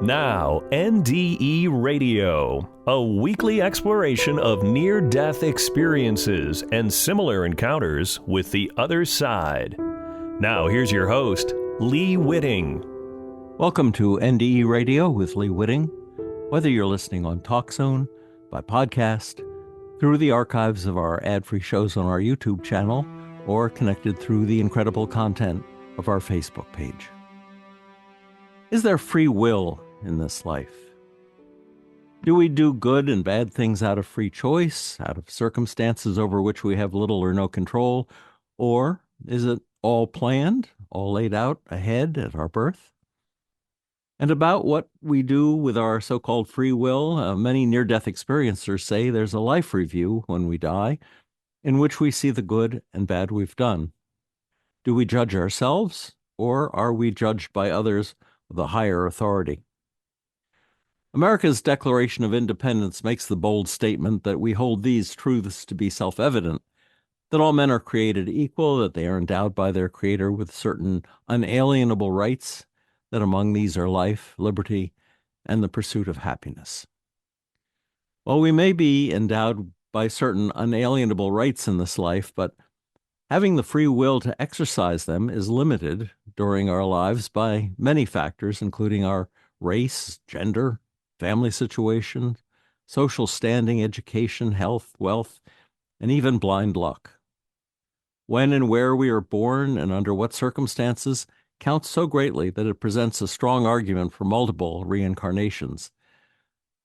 Now, NDE Radio, a weekly exploration of near-death experiences and similar encounters with the other side. Now, here's your host, Lee Witting. Welcome to NDE Radio with Lee Witting. Whether you're listening on TalkZone, by podcast, through the archives of our ad-free shows on our YouTube channel, or connected through the incredible content of our Facebook page. Is there free will in this life? Do we do good and bad things out of free choice, out of circumstances over which we have little or no control, or is it all planned, all laid out ahead at our birth? And about what we do with our so-called free will, many near-death experiencers say there's a life review when we die, in which we see the good and bad we've done. Do we judge ourselves, or are we judged by others with a higher authority? America's Declaration of Independence makes the bold statement that we hold these truths to be self-evident, that all men are created equal, that they are endowed by their Creator with certain unalienable rights, that among these are life, liberty, and the pursuit of happiness. Well, we may be endowed by certain unalienable rights in this life, but having the free will to exercise them is limited during our lives by many factors, including our race, gender, family situation, social standing, education, health, wealth, and even blind luck. When and where we are born and under what circumstances counts so greatly that it presents a strong argument for multiple reincarnations.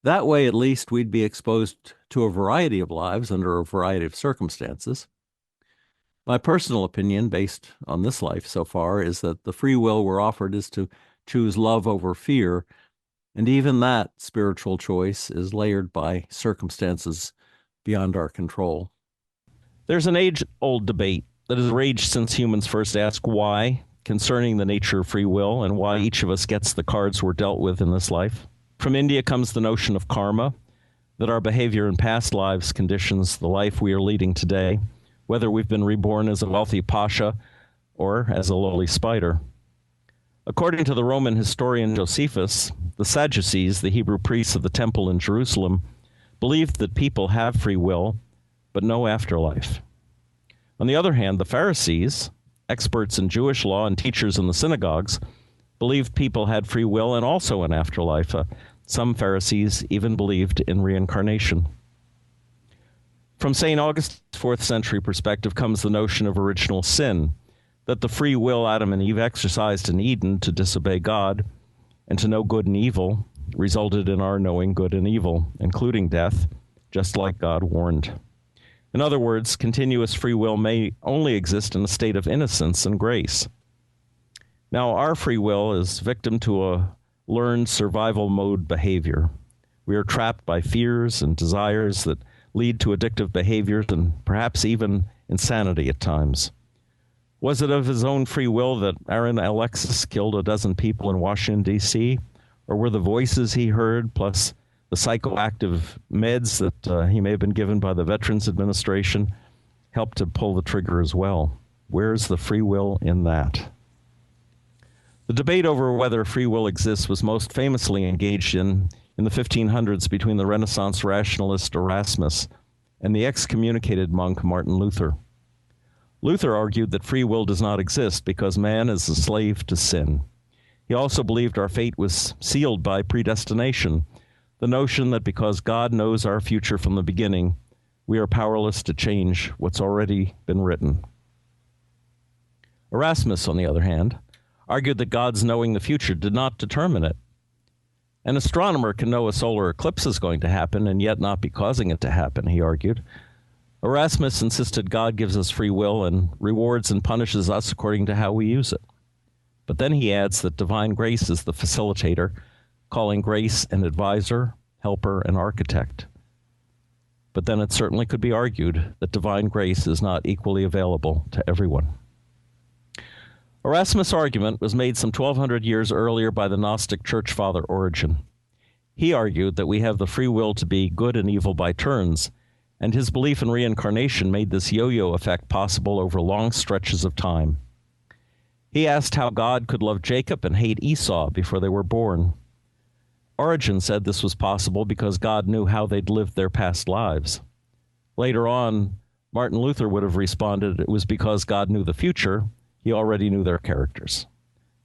That way, at least, we'd be exposed to a variety of lives under a variety of circumstances. My personal opinion, based on this life so far, is that the free will we're offered is to choose love over fear, and even that spiritual choice is layered by circumstances beyond our control. There's an age-old debate that has raged since humans first asked why concerning the nature of free will and why each of us gets the cards we're dealt with in this life. From India comes the notion of karma, that our behavior in past lives conditions the life we are leading today, whether we've been reborn as a wealthy pasha or as a lowly spider. According to the Roman historian Josephus, the Sadducees, the Hebrew priests of the temple in Jerusalem, believed that people have free will, but no afterlife. On the other hand, the Pharisees, experts in Jewish law and teachers in the synagogues, believed people had free will and also an afterlife. Some Pharisees even believed in reincarnation. From St. Augustine's 4th century perspective comes the notion of original sin, that the free will Adam and Eve exercised in Eden to disobey God and to know good and evil resulted in our knowing good and evil, including death, just like God warned. In other words, continuous free will may only exist in a state of innocence and grace. Now, our free will is victim to a learned survival mode behavior. We are trapped by fears and desires that lead to addictive behaviors and perhaps even insanity at times. Was it of his own free will that Aaron Alexis killed a dozen people in Washington, D.C., or were the voices he heard, plus the psychoactive meds that he may have been given by the Veterans Administration, helped to pull the trigger as well? Where's the free will in that? The debate over whether free will exists was most famously engaged in the 1500s between the Renaissance rationalist Erasmus and the excommunicated monk Martin Luther. Luther argued that free will does not exist because man is a slave to sin. He also believed our fate was sealed by predestination, the notion that because God knows our future from the beginning, we are powerless to change what's already been written. Erasmus, on the other hand, argued that God's knowing the future did not determine it. An astronomer can know a solar eclipse is going to happen and yet not be causing it to happen, he argued. Erasmus insisted God gives us free will and rewards and punishes us according to how we use it. But then he adds that divine grace is the facilitator, calling grace an advisor, helper, and architect. But then it certainly could be argued that divine grace is not equally available to everyone. Erasmus' argument was made some 1,200 years earlier by the Gnostic church father Origen. He argued that we have the free will to be good and evil by turns, and his belief in reincarnation made this yo-yo effect possible over long stretches of time. He asked how God could love Jacob and hate Esau before they were born. Origen said this was possible because God knew how they'd lived their past lives. Later on, Martin Luther would have responded it was because God knew the future. He already knew their characters.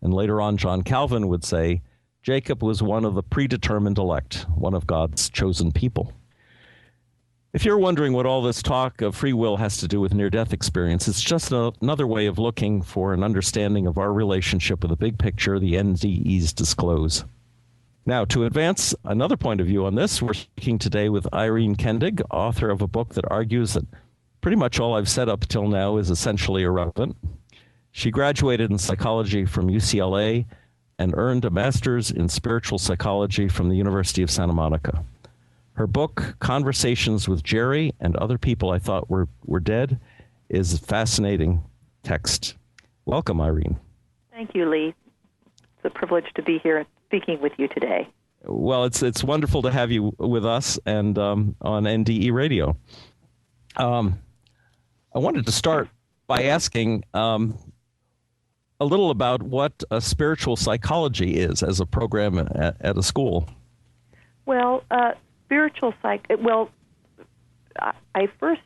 And later on, John Calvin would say, Jacob was one of the predetermined elect, one of God's chosen people. If you're wondering what all this talk of free will has to do with near-death experience, it's just another way of looking for an understanding of our relationship with the big picture the NDEs disclose. Now, to advance another point of view on this, we're speaking today with Irene Kendig, author of a book that argues that pretty much all I've said up till now is essentially irrelevant. She graduated in psychology from UCLA and earned a master's in spiritual psychology from the University of Santa Monica. Her book, Conversations with Jerry and Other People I Thought Were Dead, is a fascinating text. Welcome, Irene. Thank you, Lee. It's a privilege to be here speaking with you today. Well, it's wonderful to have you with us and on NDE Radio. I wanted to start by asking a little about what a spiritual psychology is as a program at a school. Well, I first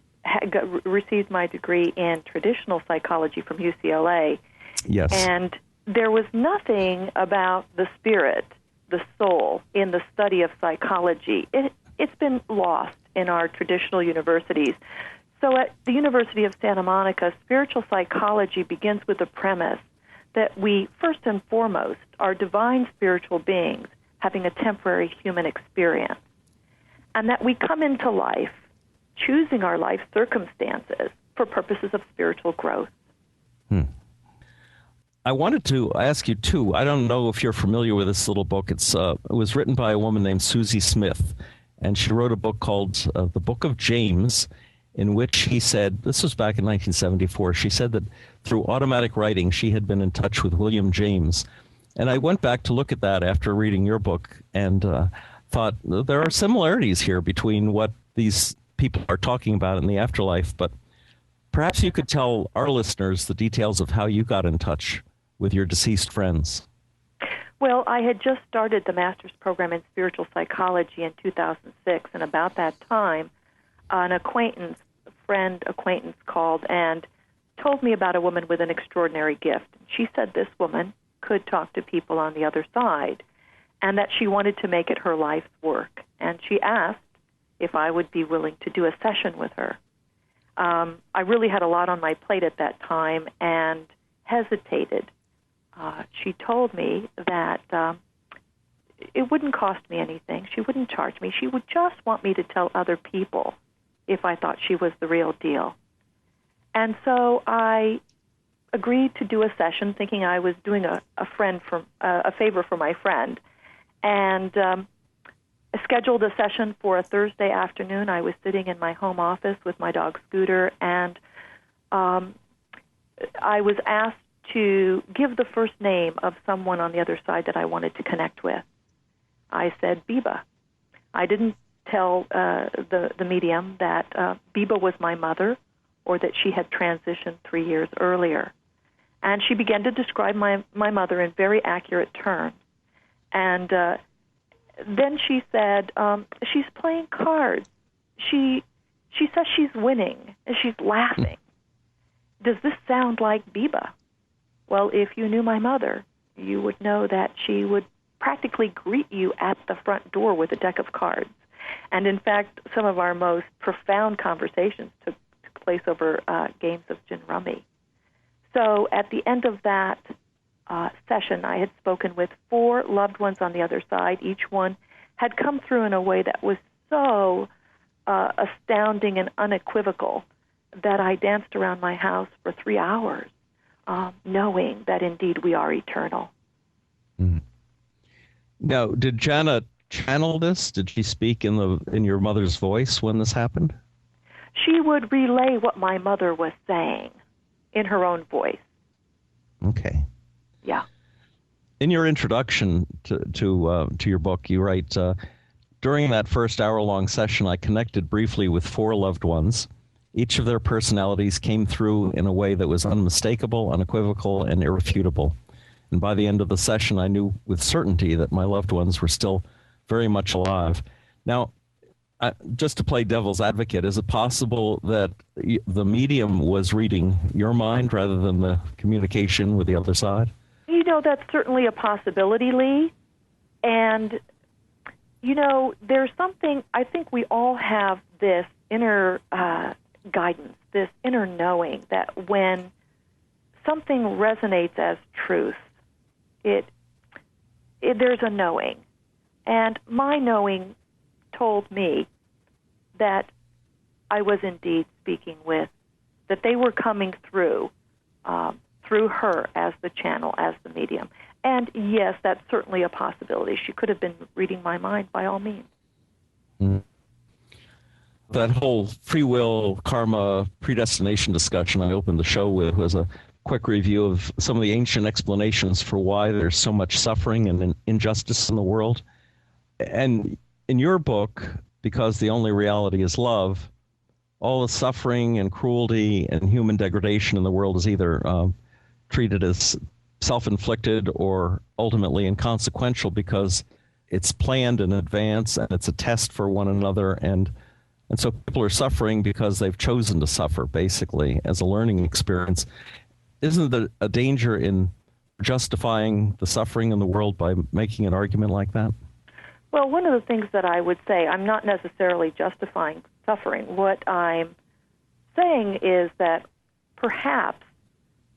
received my degree in traditional psychology from UCLA. Yes. And there was nothing about the spirit, the soul, in the study of psychology. It's been lost in our traditional universities. So at the University of Santa Monica, spiritual psychology begins with the premise that we, first and foremost, are divine spiritual beings having a temporary human experience, and that we come into life choosing our life circumstances for purposes of spiritual growth. I wanted to ask you, too, I don't know if you're familiar with this little book. It was written by a woman named Susie Smith, and she wrote a book called The Book of James, in which she said, this was back in 1974, she said that through automatic writing, she had been in touch with William James. And I went back to look at that after reading your book and thought there are similarities here between what these people are talking about in the afterlife, but perhaps you could tell our listeners the details of how you got in touch with your deceased friends. Well, I had just started the master's program in spiritual psychology in 2006, and about that time, an friend acquaintance called and told me about a woman with an extraordinary gift. She said this woman could talk to people on the other side, and that she wanted to make it her life's work. And she asked if I would be willing to do a session with her. I really had a lot on my plate at that time and hesitated. She told me that it wouldn't cost me anything. She wouldn't charge me. She would just want me to tell other people if I thought she was the real deal. And so I agreed to do a session, thinking I was doing a favor for my friend, and scheduled a session for a Thursday afternoon. I was sitting in my home office with my dog Scooter, and I was asked to give the first name of someone on the other side that I wanted to connect with. I said Biba. I didn't tell the medium that Biba was my mother or that she had transitioned 3 years earlier. And she began to describe my mother in very accurate terms. And then she said, she's playing cards. She says she's winning, and she's laughing. Does this sound like Biba? Well, if you knew my mother, you would know that she would practically greet you at the front door with a deck of cards. And in fact, some of our most profound conversations took place over games of gin rummy. So at the end of that session, I had spoken with 4 loved ones on the other side. Each one had come through in a way that was so astounding and unequivocal that I danced around my house for 3 hours, knowing that indeed we are eternal. Mm. Now, did Jana channel this? Did she speak in your mother's voice when this happened? She would relay what my mother was saying in her own voice. Okay. Yeah. In your introduction to your book, you write, during that first hour-long session, I connected briefly with 4 loved ones. Each of their personalities came through in a way that was unmistakable, unequivocal, and irrefutable. And by the end of the session, I knew with certainty that my loved ones were still very much alive. Now, just to play devil's advocate, is it possible that the medium was reading your mind rather than the communication with the other side? That's certainly a possibility, Lee. And, there's something, I think we all have this inner guidance, this inner knowing that when something resonates as truth, there's a knowing. And my knowing told me that I was indeed speaking with, that they were coming through her as the channel, as the medium. And yes, that's certainly a possibility. She could have been reading my mind by all means. Mm. That whole free will, karma, predestination discussion I opened the show with was a quick review of some of the ancient explanations for why there's so much suffering and injustice in the world. And in your book, Because the Only Reality is Love, all the suffering and cruelty and human degradation in the world is either treated as self-inflicted or ultimately inconsequential because it's planned in advance and it's a test for one another. And so people are suffering because they've chosen to suffer, basically, as a learning experience. Isn't there a danger in justifying the suffering in the world by making an argument like that? Well, one of the things that I would say, I'm not necessarily justifying suffering. What I'm saying is that perhaps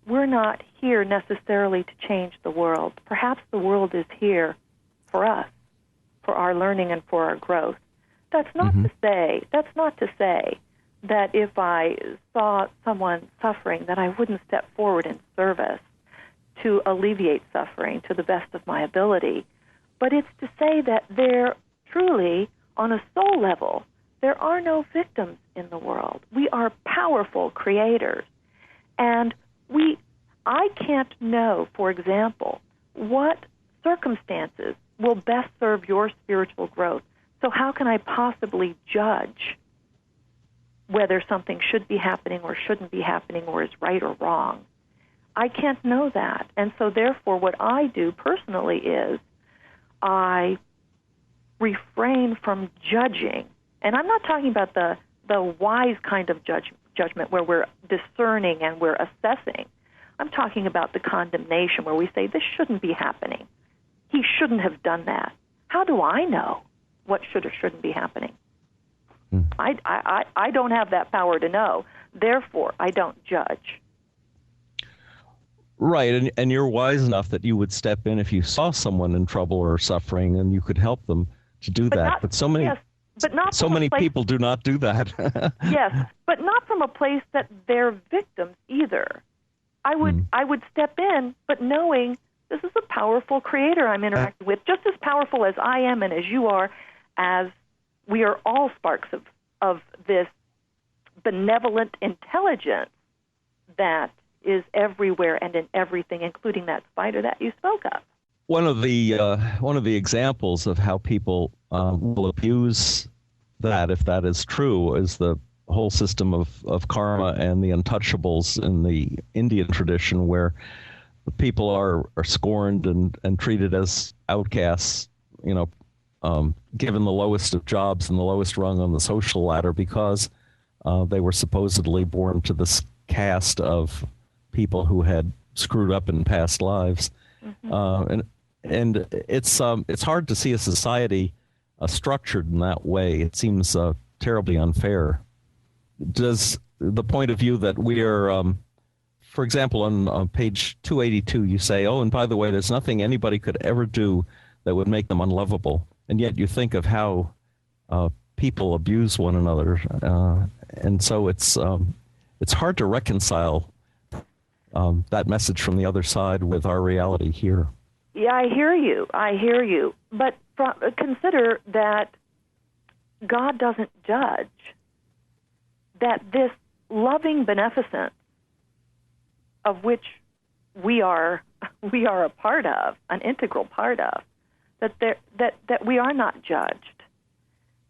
we're not here necessarily to change the world. Perhaps the world is here for us, for our learning and for our growth. That's not to say that if I saw someone suffering, that I wouldn't step forward in service to alleviate suffering to the best of my ability. But it's to say that there truly, on a soul level, there are no victims in the world. We are powerful creators. And I can't know, for example, what circumstances will best serve your spiritual growth. So how can I possibly judge whether something should be happening or shouldn't be happening or is right or wrong? I can't know that. And so therefore what I do personally is I refrain from judging. And I'm not talking about the wise kind of judgment where we're discerning and we're assessing. I'm talking about the condemnation where we say, this shouldn't be happening. He shouldn't have done that. How do I know what should or shouldn't be happening? I don't have that power to know. Therefore, I don't judge. Right, and you're wise enough that you would step in if you saw someone in trouble or suffering and you could help them to do that. But so many people do not do that. Yes, but not from a place that they're victims either. I would step in, but knowing this is a powerful creator I'm interacting with, just as powerful as I am and as you are, as we are all sparks of this benevolent intelligence that is everywhere and in everything, including that spider that you spoke of. One of the examples of how people will abuse that, if that is true, is the whole system of karma and the untouchables in the Indian tradition, where the people are scorned and treated as outcasts, given the lowest of jobs and the lowest rung on the social ladder because they were supposedly born to this caste of people who had screwed up in past lives. And it's hard to see a society structured in that way. It seems terribly unfair. Does the point of view that we are, for example, on page 282, you say, oh, and by the way, there's nothing anybody could ever do that would make them unlovable. And yet you think of how people abuse one another. And so it's hard to reconcile that message from the other side with our reality here. Yeah, I hear you. But consider that God doesn't judge, that this loving beneficence of which we are a part of, an integral part of, that we are not judged.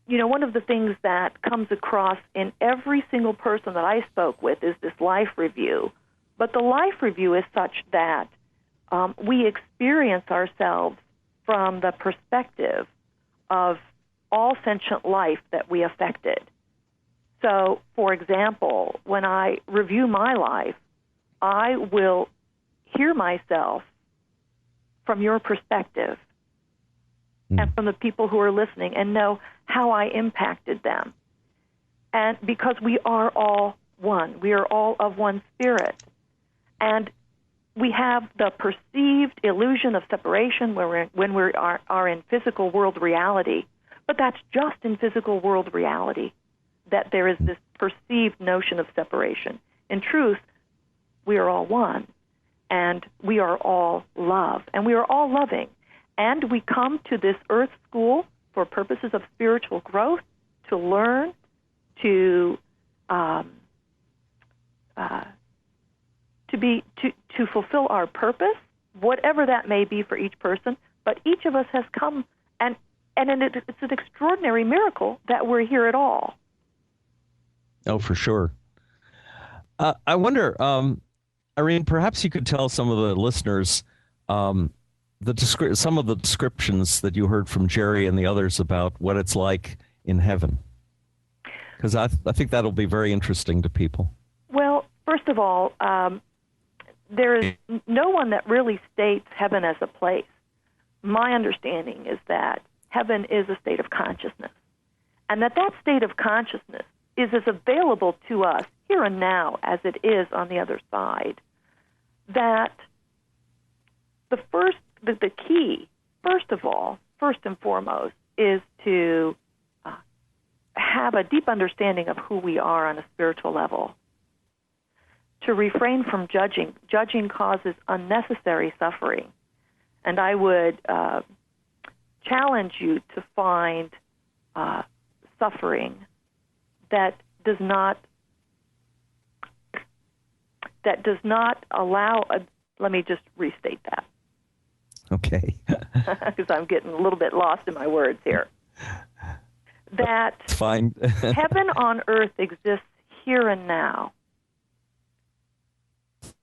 One of the things that comes across in every single person that I spoke with is this life review. But the life review is such that we experience ourselves from the perspective of all sentient life that we affected. So, for example, when I review my life, I will hear myself from your perspective and from the people who are listening and know how I impacted them. And because we are all one, we are all of one spirit. And we have the perceived illusion of separation when we are in physical world reality, but that's just in physical world reality that there is this perceived notion of separation. In truth, we are all one, and we are all love, and we are all loving. And we come to this earth school for purposes of spiritual growth, to learn, to fulfill our purpose, whatever that may be for each person. But each of us has come, and it's an extraordinary miracle that we're here at all. Oh, for sure. I wonder, Irene, perhaps you could tell some of the listeners some of the descriptions that you heard from Jerry and the others about what it's like in heaven, because I think that'll be very interesting to people. Well, first of all, there is no one that really states heaven as a place. My understanding is that heaven is a state of consciousness, and that state of consciousness is as available to us here and now as it is on the other side. That the key, first and foremost, is to have a deep understanding of who we are on a spiritual level. To refrain from judging. Judging causes unnecessary suffering. And I would challenge you to find suffering that does not allow let me just restate that. Okay. Because I'm getting a little bit lost in my words here. That it's fine. heaven on earth exists here and now.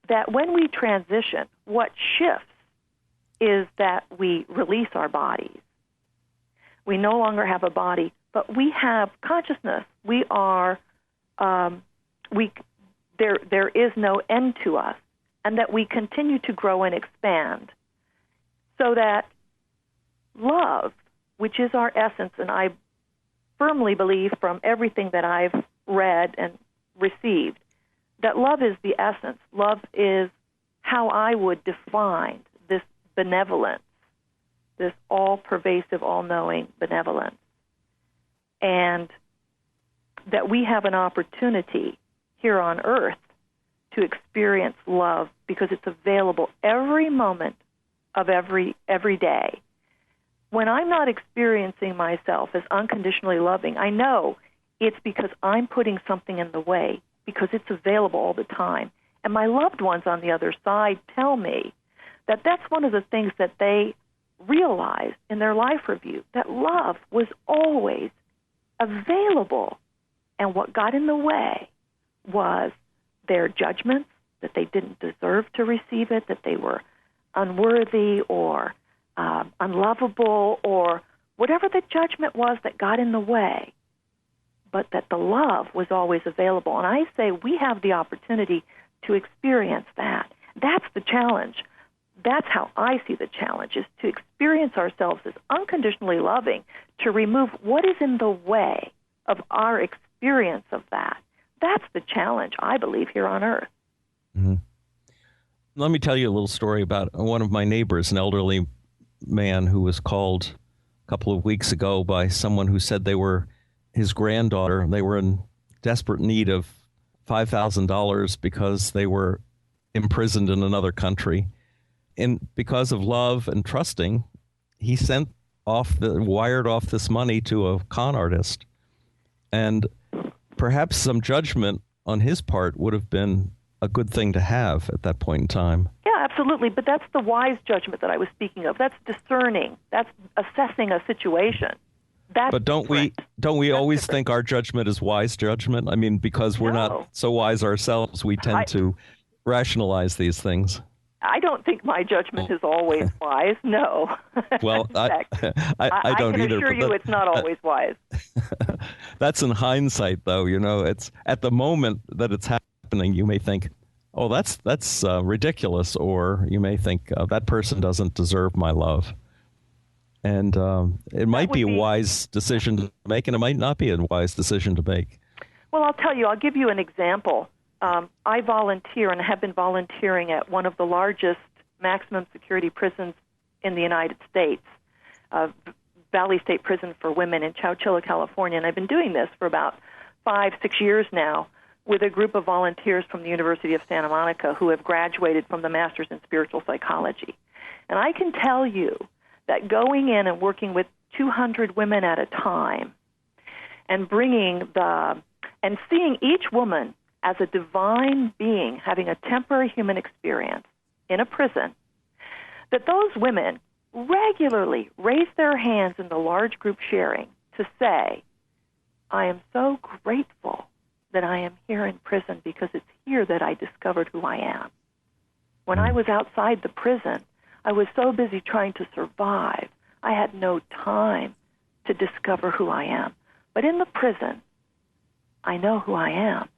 That when we transition, what shifts is that we release our bodies. We no longer have a body, but we have consciousness. We are, there is no end to us, and that we continue to grow and expand. So that love, which is our essence, and I firmly believe from everything that I've read and received, that love is the essence. Love is how I would define this benevolence, this all-pervasive, all-knowing benevolence. And that we have an opportunity here on earth to experience love because it's available every moment of every day. When I'm not experiencing myself as unconditionally loving, I know it's because I'm putting something in the way, because it's available all the time. And my loved ones on the other side tell me that that's one of the things that they realized in their life review, that love was always available. And what got in the way was their judgments, that they didn't deserve to receive it, that they were unworthy or unlovable, or whatever the judgment was that got in the way, but that the love was always available. And I say we have the opportunity to experience that. That's the challenge. That's how I see the challenge, is to experience ourselves as unconditionally loving, to remove what is in the way of our experience of that. That's the challenge, I believe, here on earth. Mm-hmm. Let me tell you a little story about one of my neighbors, an elderly man who was called a couple of weeks ago by someone who said they were his granddaughter. They were in desperate need of $5,000 because they were imprisoned in another country. And because of love and trusting, he wired off this money to a con artist. And perhaps some judgment on his part would have been a good thing to have at that point in time. Yeah, absolutely. But that's the wise judgment that I was speaking of. That's discerning. That's assessing a situation. But don't we always think our judgment is wise judgment? I mean, because we're not so wise ourselves, we tend to rationalize these things. I don't think my judgment is always wise. No. Well, I don't can either. assure you it's not always wise. That's in hindsight, though. It's at the moment that it's happening, you may think, oh, that's ridiculous, or you may think that person doesn't deserve my love. And it might be a wise decision to make, and it might not be a wise decision to make. Well, I'll give you an example. I volunteer and have been volunteering at one of the largest maximum security prisons in the United States, Valley State Prison for Women in Chowchilla, California. And I've been doing this for about 5-6 years now with a group of volunteers from the University of Santa Monica who have graduated from the Master's in Spiritual Psychology. And I can tell you that going in and working with 200 women at a time and and seeing each woman as a divine being having a temporary human experience in a prison, that those women regularly raise their hands in the large group sharing to say, I am so grateful that I am here in prison because it's here that I discovered who I am. When I was outside the prison, I was so busy trying to survive, I had no time to discover who I am. But in the prison, I know who I am.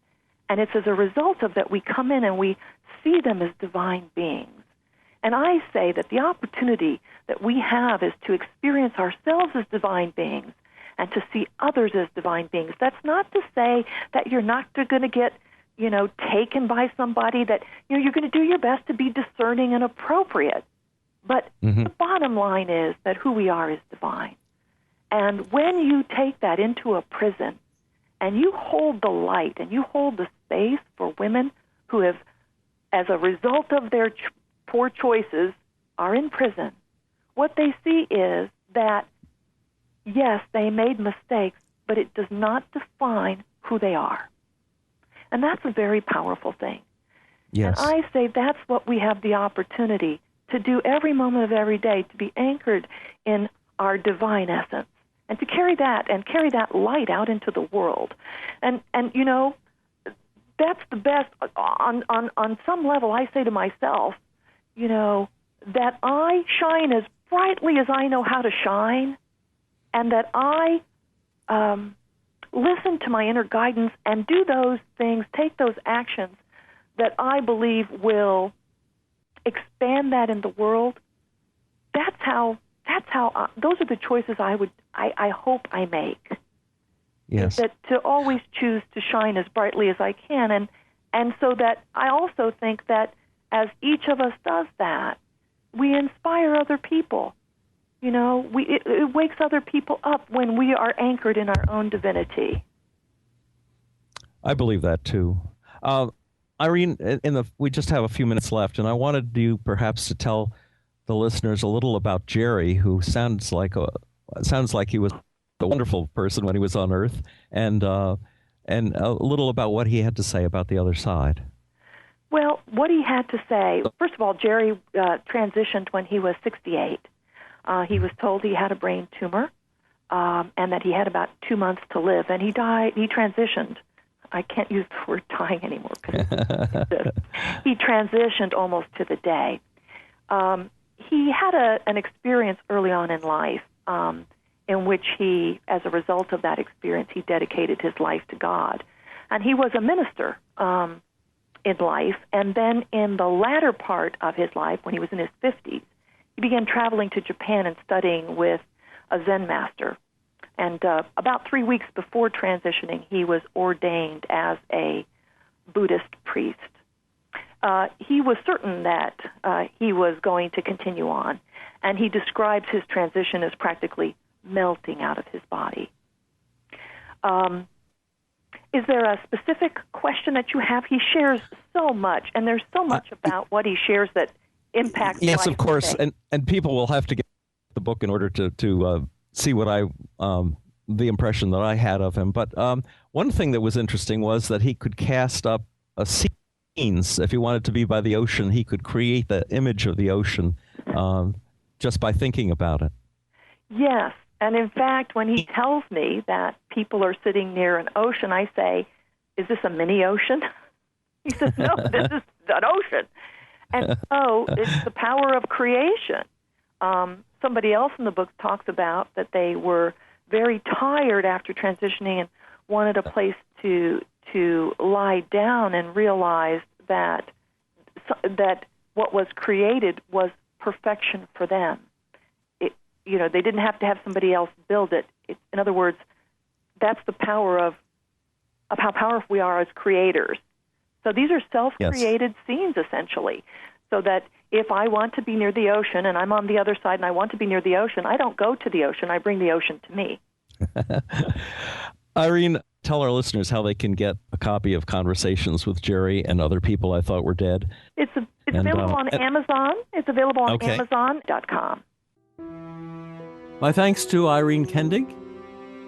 And it's as a result of that we come in and we see them as divine beings. And I say that the opportunity that we have is to experience ourselves as divine beings and to see others as divine beings. That's not to say that you're not going to get, taken by somebody, that you're going to do your best to be discerning and appropriate. But the bottom line is that who we are is divine. And when you take that into a prison and you hold the light and you hold the space for women who have, as a result of their poor choices, are in prison, what they see is that, yes, they made mistakes, but it does not define who they are. And that's a very powerful thing. Yes. And I say that's what we have the opportunity to do every moment of every day, to be anchored in our divine essence and to carry that light out into the world. And that's the best. On some level, I say to myself, that I shine as brightly as I know how to shine, and that I listen to my inner guidance and do those things, take those actions that I believe will expand that in the world. That's how those are the choices I hope I make. Yes. That to always choose to shine as brightly as I can, and so that I also think that as each of us does that, we inspire other people. It wakes other people up when we are anchored in our own divinity. I believe that too. Irene, we just have a few minutes left, and I wanted you perhaps to tell the listeners a little about Jerry, who sounds like he was a wonderful person when he was on Earth, and a little about what he had to say about the other side. Well, what he had to say, first of all, Jerry transitioned when he was 68. He was told he had a brain tumor and that he had about 2 months to live, and he died. He transitioned. I can't use the word dying anymore. He transitioned almost to the day. He had an experience early on in life in which he, as a result of that experience, he dedicated his life to God. And he was a minister in life, and then in the latter part of his life, when he was in his 50s, he began traveling to Japan and studying with a Zen master. And about 3 weeks before transitioning, he was ordained as a Buddhist priest. He was certain that he was going to continue on, and he describes his transition as practically melting out of his body. Is there a specific question that you have? He shares so much, and there's so much about what he shares that impacts life. Yes, of course, and people will have to get the book in order to see what the impression that I had of him. But one thing that was interesting was that he could cast up scenes. If he wanted to be by the ocean, he could create the image of the ocean just by thinking about it. Yes. And in fact, when he tells me that people are sitting near an ocean, I say, is this a mini ocean? He says, no, this is an ocean. And so it's the power of creation. Somebody else in the book talks about that they were very tired after transitioning and wanted a place to lie down, and realized that what was created was perfection for them. They didn't have to have somebody else build it. In other words, that's the power of how powerful we are as creators. So these are self-created scenes, essentially, so that if I want to be near the ocean and I'm on the other side and I want to be near the ocean, I don't go to the ocean. I bring the ocean to me. Irene, tell our listeners how they can get a copy of Conversations with Jerry and Other People I Thought Were Dead. It's available on Amazon. It's available on Amazon.com. My thanks to Irene Kendig,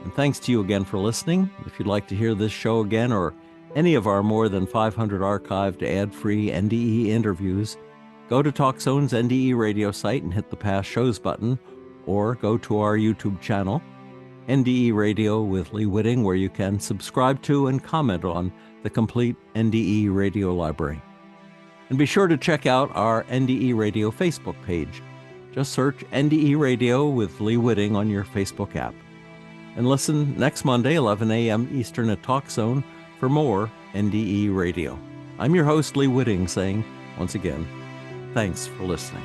and thanks to you again for listening. If you'd like to hear this show again or any of our more than 500 archived ad-free NDE interviews, go to TalkZone's NDE Radio site and hit the Past Shows button, or go to our YouTube channel, NDE Radio with Lee Witting, where you can subscribe to and comment on the complete NDE Radio library. And be sure to check out our NDE Radio Facebook page. Just search NDE Radio with Lee Witting on your Facebook app. And listen next Monday, 11 a.m. Eastern at TalkZone for more NDE Radio. I'm your host, Lee Witting, saying, once again, thanks for listening.